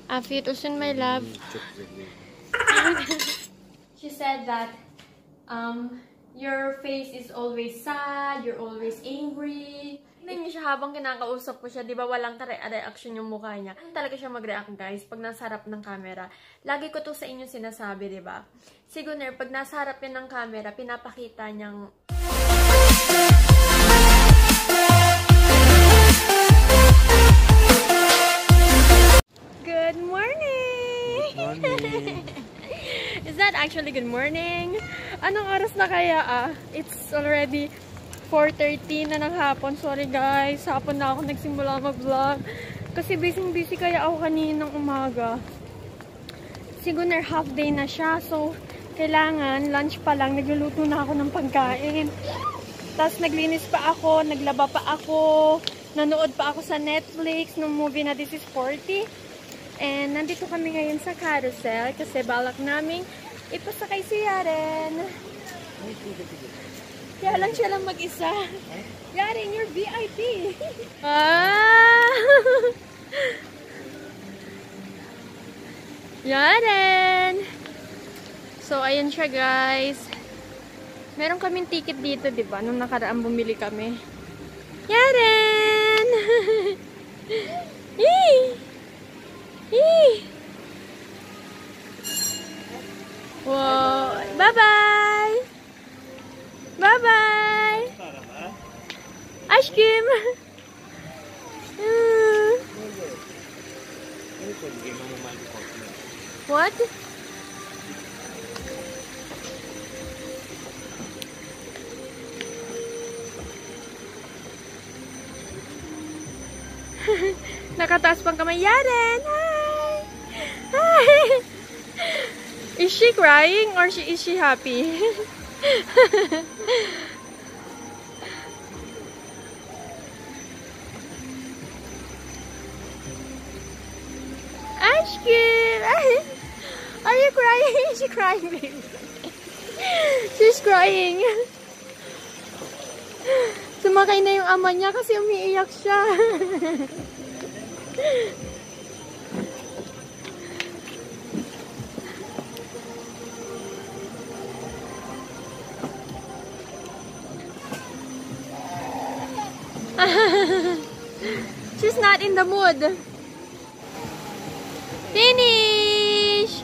Auf Wiedersehen, my love. She said that, your face is always sad, you're always angry. Tingnan niyo siya habang kinakausap ko siya, di ba walang reaction yung mukha niya. Talaga siya mag-react, guys, pag nasa harap ng camera. Lagi ko to sa inyo sinasabi, di ba? Si Gunner, pag nasa harap yan ng camera, pinapakita niyang... Good morning! Good morning! Is that actually good morning? Anong oras na kaya It's already 4:30 na ng hapon. Sorry guys, hapon na ako nagsimula mag-vlog. Kasi busy kaya ako kaninang umaga. Siguro half day na siya. So, kailangan lunch pa lang. Nagluluto na ako ng pagkain. Tapos naglinis pa ako, naglaba pa ako, nanood pa ako sa Netflix ng movie na This is 40. And nandito kami ngayon sa carousel kasi balak naming ipasakay si Yaren. Kaya lang siya lang mag-isa. Yaren, you're VIP. Yaren! So, ayan siya guys. Meron kaming ticket dito, diba? Nung nakaraan bumili kami. Yaren! Wow! Bye-bye! Bye-bye! Aşkım! What? Nakataas pang kamay. Yaren! Hi! Hi! Is she crying or is she happy? Aşkım! Are you crying? Is she crying, baby? She's crying. Sumakay na yung ama niya kasi umiiyak siya. She's not in the mood. Finish!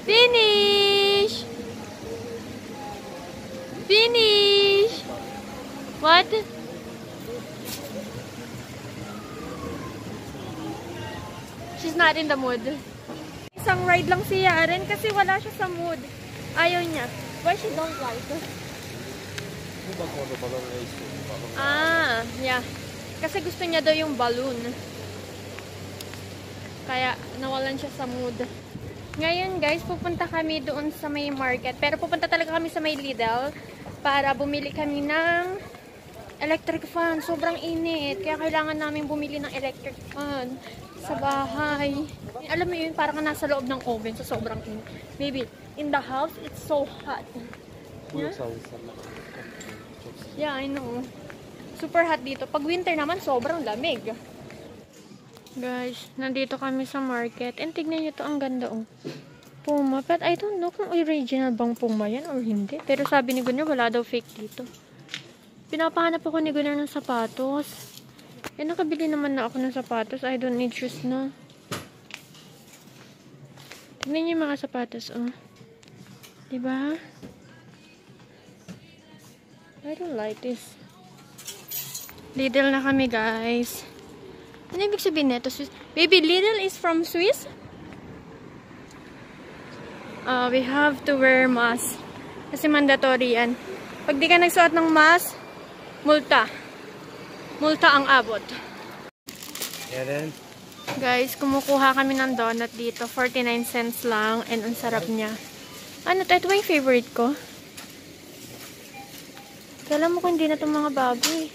Finish! Finish! What? She's not in the mood. Isang ride lang si Yaren kasi wala siya sa mood. Ayaw niya. Why she don't like it? Yeah. Kasi gusto niya daw yung balloon. Kaya nawalan siya sa mood. Ngayon guys, pupunta kami doon sa may market. Pero pupunta talaga kami sa may Lidl para bumili kami ng electric fan. Sobrang init. Kaya kailangan namin bumili ng electric fan sa bahay. Alam mo yun, parang nasa loob ng oven sa sobrang init. Maybe in the house, it's so hot. Yeah? Yeah, I know. Super hot dito. Pag winter naman, sobrang lamig. Guys, nandito kami sa market. And tignan nyo to, ang ganda oh. Puma. But I don't know kung original bang Puma yan or hindi. Pero sabi ni Gunnar, wala daw fake dito. Pinapahanap ako ni Gunnar ng sapatos. Eh, nakabili naman na ako ng sapatos. I don't need shoes na. Tignan nyo yung mga sapatos oh. Diba? I don't like this. Lidl na kami, guys. Ano ibig sabihin nito? Baby, Lidl is from Swiss? We have to wear mask. Kasi mandatory yan. Pag di ka nagsuot ng mask, multa. Multa ang abot. Yaren? Guys, kumukuha kami ng donut dito. 49 cents lang. And ang sarap niya. Ano to? Ito ba yung favorite ko? Kala mo kung hindi na itong mga bago eh.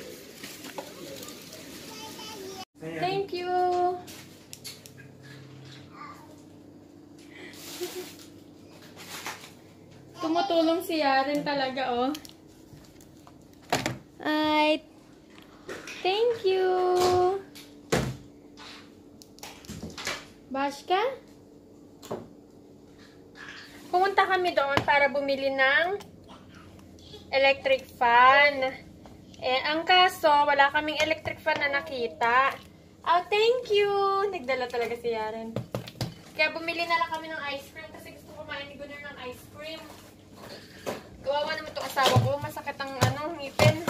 Thank you! Tumutulong si Yaren talaga oh. Ay, thank you! Wash ka? Pumunta kami doon para bumili ng electric fan. Eh, ang kaso, wala kaming electric fan na nakita. Oh, thank you! Nagdala talaga si Yaren. Kaya bumili na lang kami ng ice cream kasi gusto kumain ni Gunnar ng ice cream. Kawawa naman itong asawa ko. Masakit ang ngipin.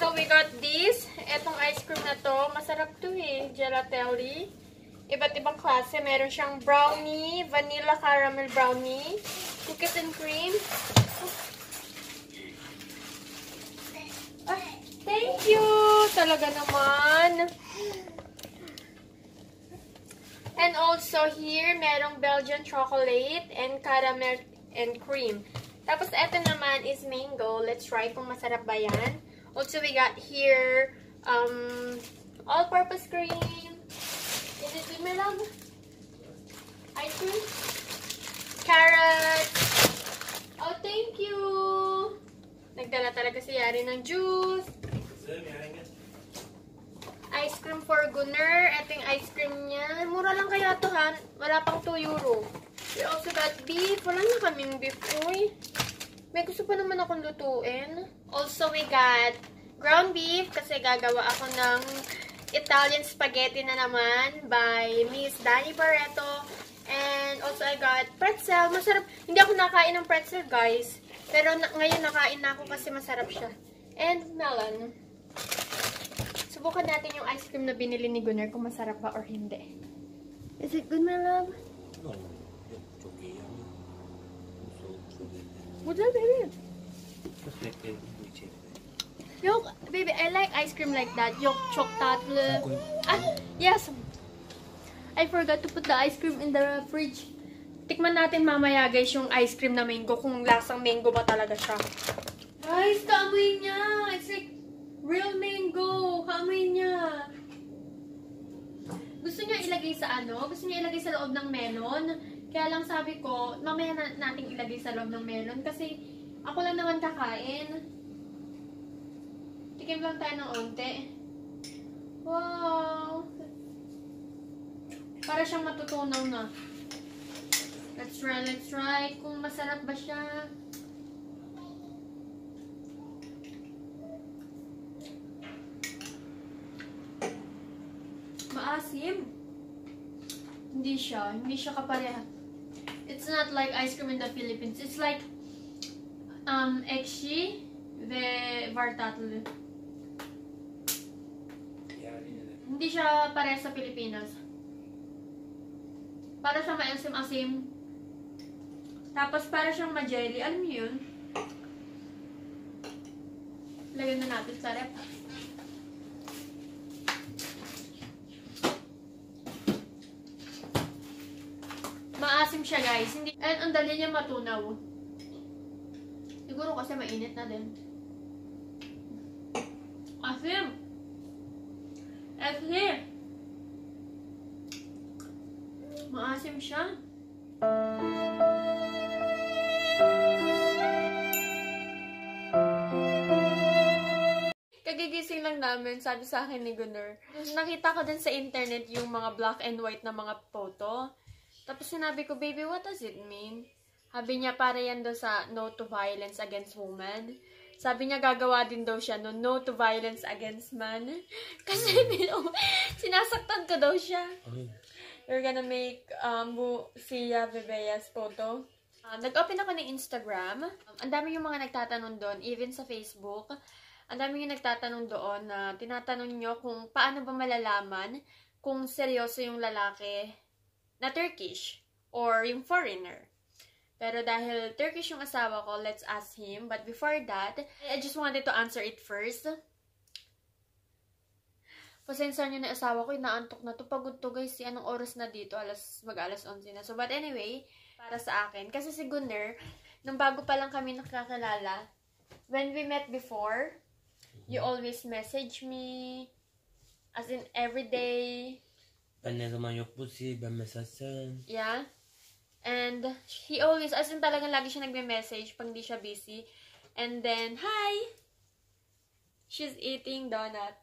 So, we got this. Etong ice cream na to. Masarap to eh. Gelatelli. Iba't ibang klase. Meron siyang brownie, vanilla caramel brownie, cookies and cream. Ah, thank you! Talaga naman. And also here, merong Belgian chocolate and caramel and cream. Tapos eto naman is mango. Let's try kung masarap ba yan. Also, we got here all-purpose cream. Is it with my love? Ice cream? Carrot. Oh, thank you! Nagdala talaga si Yari ng juice. Ice cream for Gunnar. Ito yung ice cream niya. Mura lang kaya ito, ha? Wala pang 2 euro. We also got beef. Wala na kaming beef. Uy. May gusto pa naman akong lutuin. Also, we got ground beef kasi gagawa ako ng Italian spaghetti na naman by Miss Danny Barreto. And also, I got pretzel. Masarap. Hindi ako nakain ng pretzel, guys. Pero ngayon nakain na ako kasi masarap siya. And melon. Subukan natin yung ice cream na binili ni Gunnar kung masarap ba or hindi. Is it good, my love? No, it's okay. What's that, baby? Just like that, we check. Look, baby, I like ice cream like that. Yok, chocolate. Ah, yes. I forgot to put the ice cream in the fridge. Tikman natin mamaya, guys, yung ice cream na mango. Kung lasang mango ba talaga siya. Guys, kaamoy niya. It's like real mango. Kaamoy niya. Gusto niya ilagay sa ano? Gusto niya ilagay sa loob ng melon. Kaya lang sabi ko, mamaya natin ilagay sa loob ng melon. Kasi ako lang naman kakain. Tikim lang tayo ng onte. Wow! Para siyang matutunaw na. Let's try. Kung masarap ba siya. Maasim. Hindi siya kapareha. It's not like ice cream in the Philippines. It's like ekşi ve var tatlı. Hindi siya pareha sa Pilipinas. Para siyang maasim-asim. Tapos para siyang ma-jelly. Alam niyo yun? Lagyan na natin sa rep. Maasim siya, guys. Hindi, and ang dali niya matunaw. Siguro kasi mainit na din. Asim! Asim! Maasim siya. Kagigising lang namin, sabi sa akin ni Gunnar. Nakita ko din sa internet yung mga black and white na mga photo. Tapos sinabi ko, baby, what does it mean? Sabi niya, para yan daw sa no to violence against women. Sabi niya, gagawa din daw siya no to violence against man. Kasi sinasaktan ko daw siya. We're gonna make Sia Bebea's photo. Nag-open ako ng Instagram. Ang dami yung mga nagtatanong doon, even sa Facebook. Ang dami yung nagtatanong doon na tinatanong nyo kung paano ba malalaman kung seryoso yung lalaki na Turkish or yung foreigner. Pero dahil Turkish yung asawa ko, let's ask him. But before that, I just wanted to answer it first. Pasensya nyo na asawa ko, inaantok na to. Pagod to, guys. Anong oras na dito? Mag-alas 11 na. So, but anyway, para sa akin. Kasi si Gunnar, nung bago pa lang kami nakakilala, when we met before, you always message me, as in everyday. Ben ne zaman yok bu si, ben mesajsan. Yeah. And he always, as in talagang lagi siya nagme-message pag di siya busy. And then, hi! She's eating donut.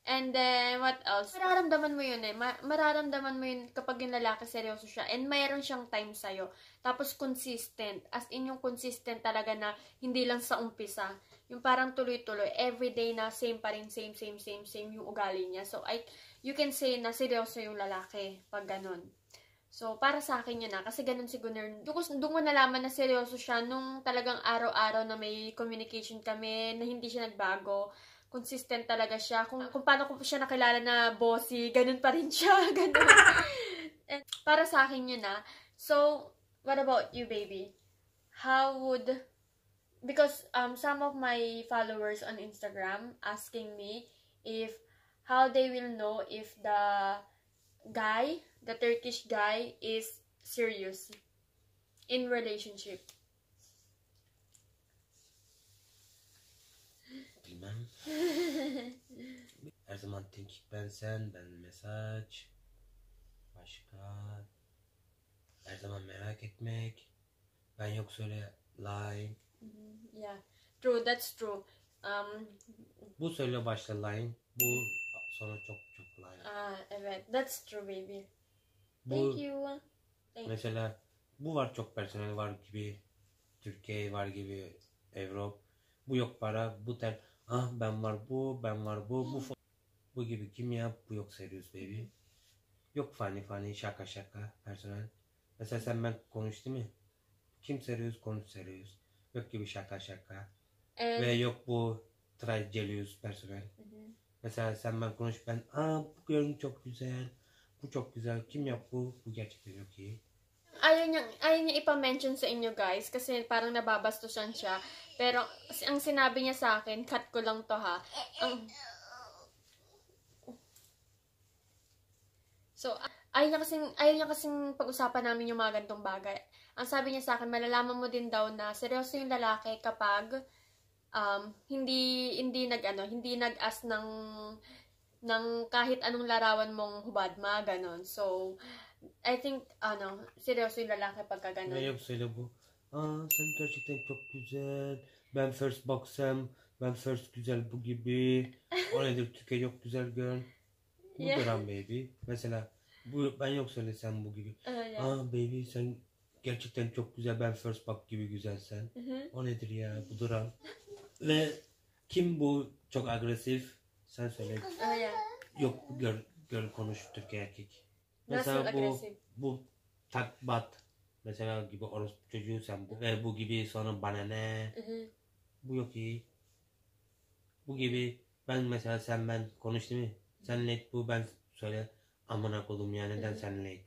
And then, what else? Mararamdaman mo yun eh. Mararamdaman mo yun kapag yung lalaki seryoso siya. And mayroon siyang time sa'yo. Tapos, consistent. As in, yung consistent talaga na hindi lang sa umpisa. Yung parang tuloy-tuloy. Everyday na same pa rin. Same yung ugali niya. So, you can say na seryoso yung lalaki pag ganun. So, para sa akin yun na. Kasi ganun si Gunnar. Doon ko nalaman na seryoso siya nung talagang araw-araw na may communication kami, na hindi siya nagbago. Consistent talaga siya. Kung paano ko siya nakilala na bossy, ganun pa rin siya. Ganun. And para sa akin yun na. So, what about you, baby? Because some of my followers on Instagram asking me how they will know if the Turkish guy is serious in relationship. Bilmem. Her zaman tenkik ben sen, ben mesaj. Başka. Her zaman merak etmek. Ben yok söyle like. Yeah. True, that's true. Bu söyle başta line. Bu sonra çok line. Evet. That's true, baby. Bu, Thank you. Mesela bu var çok personel var gibi. Türkiye var gibi. Avrupa. Bu yok para. Bu ben var bu. Bu gibi kimya. Bu yok serious baby. Yok funny şaka personel. Mesela sen ben konuş değil mi? Kim serious konuş serious. Yok gibi şaka. Ve yok bu tragedious personel. Mesela sen ben konuş ben bu görün çok güzel. Bu çok güzel. Kim yap bu? Bu gerçekten çok iyi. Ayaw niya ipa-mention sa inyo guys kasi parang nababastusan siya. Pero ang sinabi niya sa akin, cut ko lang to ha. So, ayaw niya kasing pag-usapan namin yung mga gantong bagay. Ang sabi niya sa akin, malalaman mo din daw na seryoso yung lalaki kapag hindi nag-as ng kahit anong larawan mong hubad, mga ganon. So, I think, seryoso yung lalaki pagka ganon. Ne yok söyle bu. Sen gerçekten çok güzel. Ben first baksam, ben first güzel bu gibi. O nedir Türkiye yok güzel girl. Bu duran baby. Mesela ben yok söylesem bu gibi. Baby sen gerçekten çok güzel. Ben first bak gibi güzelsen. O nedir ya bu duran. Ve kim bu çok agresif? Sen söyle. Yok girl konuş Türkiye erkek. Mesela bu takbat. Mesela gibi orospu çocuğu sen bu. Ve bu gibi sonra bana ne? Bu yok iyi. Bu gibi ben mesela ben konuş değil mi? Sen late bu ben söyle amına kodum ya neden sen late?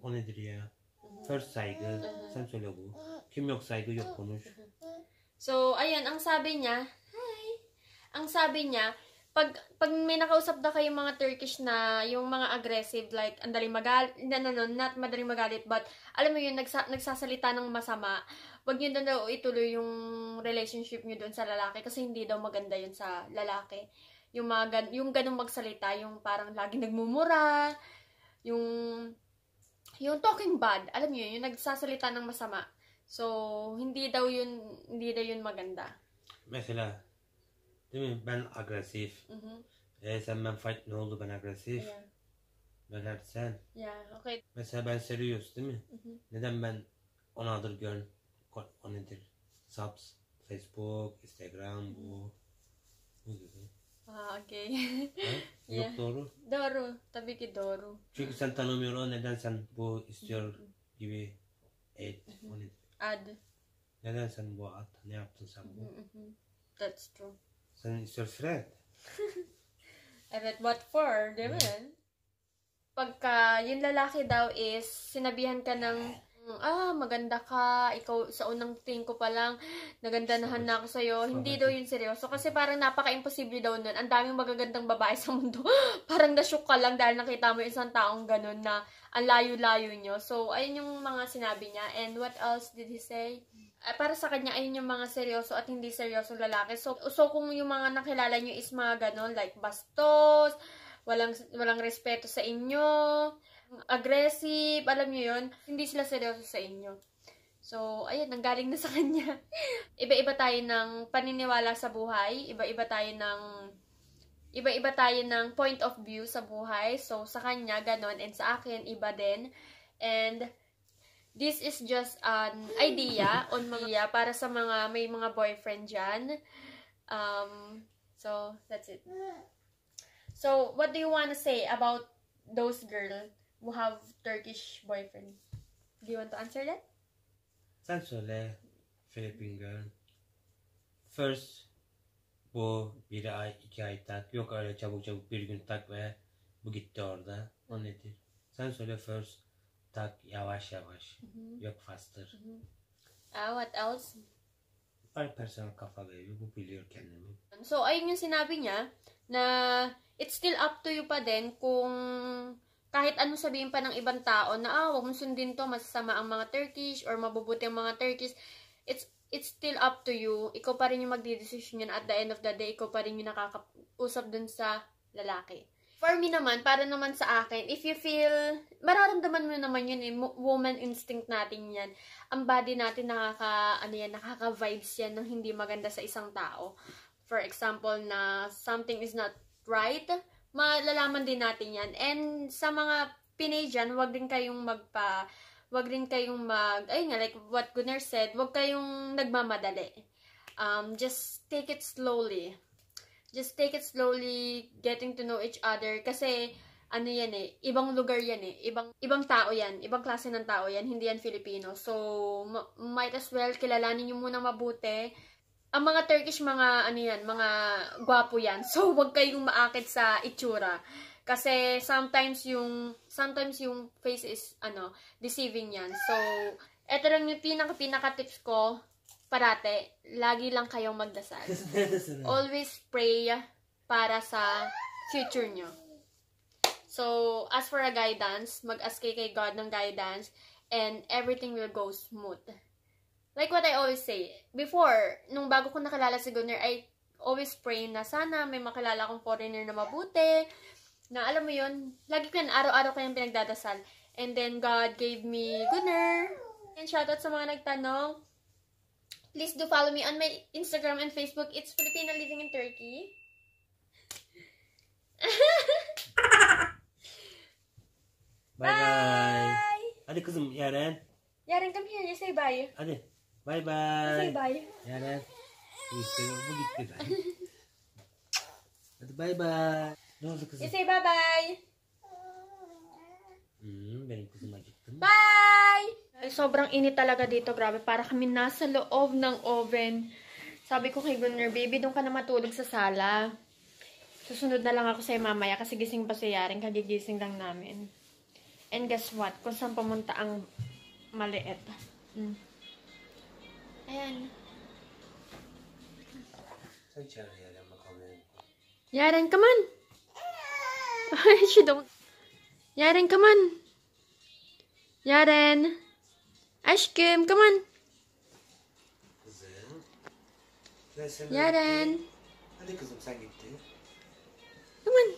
O nedir ya? First saygı. Sen söyle bu. Kim yok saygı yok konuş. So, ayan, ang sabi niya, pag may nakausap na kayong mga Turkish na yung mga aggressive, like, andaling magalit, not madaling magalit, but, alam mo yun, nagsasalita ng masama, wag nyo daw ituloy yung relationship nyo dun sa lalaki, kasi hindi daw maganda yun sa lalaki. Yung ganung magsalita, yung parang laging nagmumura, yung talking bad, alam nyo yun, yung nagsasalita ng masama. So, hindi daw yun maganda. Mesela değil mi? Ben agresif. Sen ben fight ne oldu ben agresif? Yeah. Ben sen. Yeah, okay. Mesela ben serious değil mi? Neden ben another girl o nedir? Subs, Facebook, Instagram bu gibi. Okay. Yok doğru. Doğru. Tabii ki doğru. Çünkü sen tanımıyorsun neden sen bu istiyor gibi o nedir? Ad. Neden sen bu at? Ne yaptın sen bu? That's true. Sen istiyor friend. Evet, what for? Di ba? Pagka yung lalaki daw is sinabihan ka ng maganda ka, ikaw sa unang tingin ko pa lang nagandanahan na ako sa'yo, hindi daw yun seryoso kasi parang napaka-imposible daw nun, ang daming magagandang babae sa mundo parang na-shook ka lang dahil nakita mo isang taong ganun na ang layo-layo nyo. So ayun yung mga sinabi niya. And what else did he say? Para sa kanya ayun yung mga seryoso at hindi seryosong lalaki. So kung yung mga nakilala nyo is mga ganun, like bastos, walang respeto sa inyo, aggressive, alam nyo yun, hindi sila seryoso sa inyo. So, ayun, nanggaling na sa kanya. Iba-iba tayo ng paniniwala sa buhay, iba-iba tayo ng iba-iba tayo ng point of view sa buhay. So, sa kanya, ganon. And sa akin, iba din. And this is just an idea on mga para sa mga may mga boyfriend dyan. So, that's it. So, what do you want to say about those girls who have Turkish boyfriend? Do you want to answer that? Sen söyle Filipin girl. First bu 1 ay 2 ay tak. Yok öyle çabuk çabuk bir gün tak ve bu gitti orada. O nedir? Sen söyle first tak yavaş yavaş. Yok faster. What else? Ay personal kafa baby. Bu biliyor kendimi. So, ayun yung sinabi niya na it's still up to you pa din kung kahit ano sabihin pa ng ibang tao na wag mo sundin to, masasama ang mga Turkish or mabubuti ang mga Turkish. It's still up to you. Ikaw pa rin yung magdidesisyon yan. At the end of the day, ikaw pa rin yung nakakausap dun sa lalaki. For me naman, para naman sa akin, if you feel, mararamdaman mo naman yun eh, woman instinct natin yan. Ang body natin nakaka-vibes yan ng hindi maganda sa isang tao. For example, na something is not right, malalaman din natin yan. And sa mga Pinay dyan, wag din kayong ayun nga, like what Gunnar said, wag kayong nagmamadali. Just take it slowly. Just take it slowly, getting to know each other. Kasi, ano yan eh, ibang lugar yan eh. Ibang tao yan. Ibang klase ng tao yan. Hindi yan Filipino. So, might as well, kilalanin nyo muna mabuti. Ang mga Turkish, mga gwapo yan. So, wag kayong maakit sa itsura. Kasi, sometimes yung face is, deceiving yan. So, eto lang yung pinaka-tips ko, parate, lagi lang kayong magdasal. Always pray para sa future nyo. So, as for a guidance, mag-ask kay God ng guidance, and everything will go smooth. Like what I always say, before, nung bago ko nakilala si Gunnar, I always pray na sana may makilala akong foreigner na mabuti, na alam mo yun, lagi ko yan, araw-araw ko yung pinagdadasal. And then, God gave me Gunnar. And shoutout sa mga nagtanong. Please do follow me on my Instagram and Facebook. It's Filipina Living in Turkey. Bye. Hadi kızım Yaren. Yaren, come here. You say bye. Hadi. Bye You bye. say bye. Yaren. Bu gitti. Hadi bye bye. Ne oldu kızım? You say bye-bye. Benim kızım acıktı. Bye! Ay, sobrang init talaga dito. Grabe, para kami nasa loob ng oven. Sabi ko kay Gunnar, baby, doon ka na matulog sa sala. Susunod na lang ako sa'yo mamaya kasi gising pa si Yaren. Kagigising lang namin. And guess what? Kung saan pumunta ang maliit. Ayan. Sen içeri Yaren bakalım. Yaren, come on! She don't... Yaren, come on! Yaren! Aşkım, come on! Kızım. Yaren! Hadi kızım sen gitti. Come on!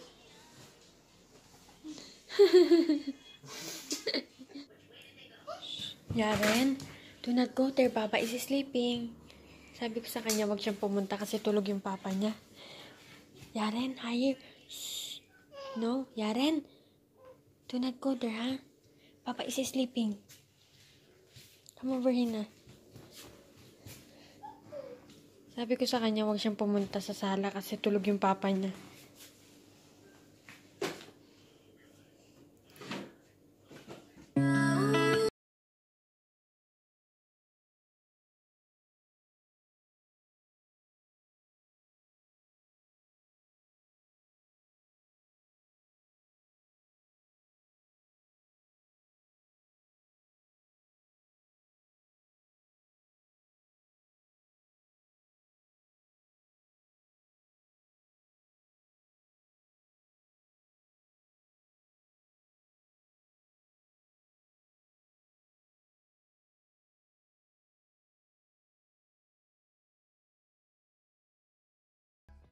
Yaren, do not go there. Papa is sleeping. Sabi ko sa kanya, wag siyang pumunta kasi tulog yung papa niya. Yaren, higher. Shh. No, Yaren. Do not go there, ha? Papa is sleeping. Come over here na. Sabi ko sa kanya, wag siyang pumunta sa sala kasi tulog yung papa niya.